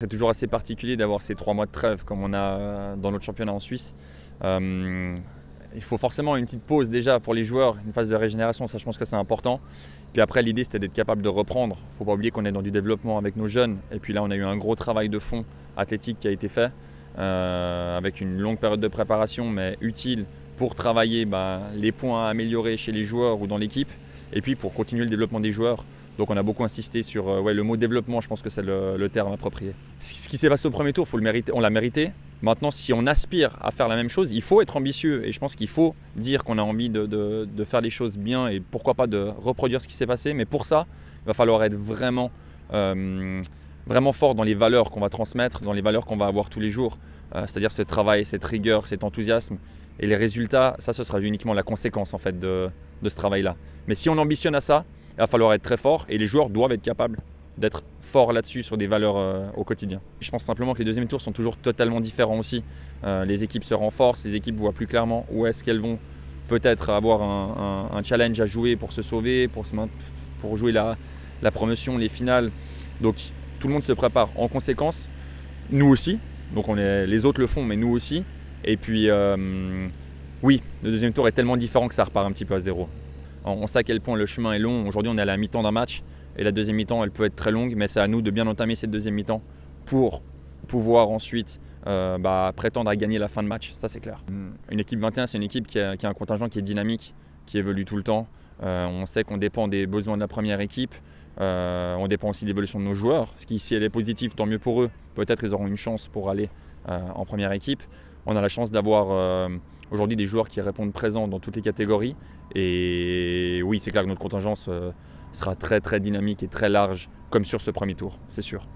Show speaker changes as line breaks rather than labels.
C'est toujours assez particulier d'avoir ces 3 mois de trêve comme on a dans notre championnat en Suisse. Il faut forcément une petite pause déjà pour les joueurs, une phase de régénération, ça je pense que c'est important. Puis après l'idée c'était d'être capable de reprendre. Il ne faut pas oublier qu'on est dans du développement avec nos jeunes. Et puis là on a eu un gros travail de fond athlétique qui a été fait avec une longue période de préparation mais utile pour travailler les points à améliorer chez les joueurs ou dans l'équipe. Et puis pour continuer le développement des joueurs. Donc on a beaucoup insisté sur le mot développement, je pense que c'est le terme approprié. Ce qui s'est passé au premier tour, on l'a mérité. Maintenant, si on aspire à faire la même chose, il faut être ambitieux. Et je pense qu'il faut dire qu'on a envie de faire les choses bien et pourquoi pas de reproduire ce qui s'est passé. Mais pour ça, il va falloir être vraiment fort dans les valeurs qu'on va transmettre, dans les valeurs qu'on va avoir tous les jours. C'est-à-dire ce travail, cette rigueur, cet enthousiasme. Et les résultats, ça ce sera uniquement la conséquence en fait, de ce travail-là. Mais si on ambitionne à ça, il va falloir être très fort et les joueurs doivent être capables d'être forts là-dessus sur des valeurs au quotidien. Je pense simplement que les deuxièmes tours sont toujours totalement différents aussi. Les équipes se renforcent, les équipes voient plus clairement où est-ce qu'elles vont peut-être avoir un challenge à jouer pour se sauver, pour jouer la promotion, les finales. Donc tout le monde se prépare en conséquence, nous aussi. Donc les autres le font, mais nous aussi. Et puis oui, le deuxième tour est tellement différent que ça repart un petit peu à zéro. On sait à quel point le chemin est long. Aujourd'hui, on est à la mi-temps d'un match et la deuxième mi-temps, elle peut être très longue, mais c'est à nous de bien entamer cette deuxième mi-temps pour pouvoir ensuite prétendre à gagner la fin de match. Ça, c'est clair. Une équipe 21, c'est une équipe qui a un contingent qui est dynamique, qui évolue tout le temps. On sait qu'on dépend des besoins de la première équipe. On dépend aussi de l'évolution de nos joueurs. Ce qui, si elle est positive, tant mieux pour eux. Peut-être ils auront une chance pour aller en première équipe. On a la chance d'avoir aujourd'hui des joueurs qui répondent présents dans toutes les catégories. Et oui, c'est clair que notre contingence sera très très dynamique et très large comme sur ce premier tour, c'est sûr.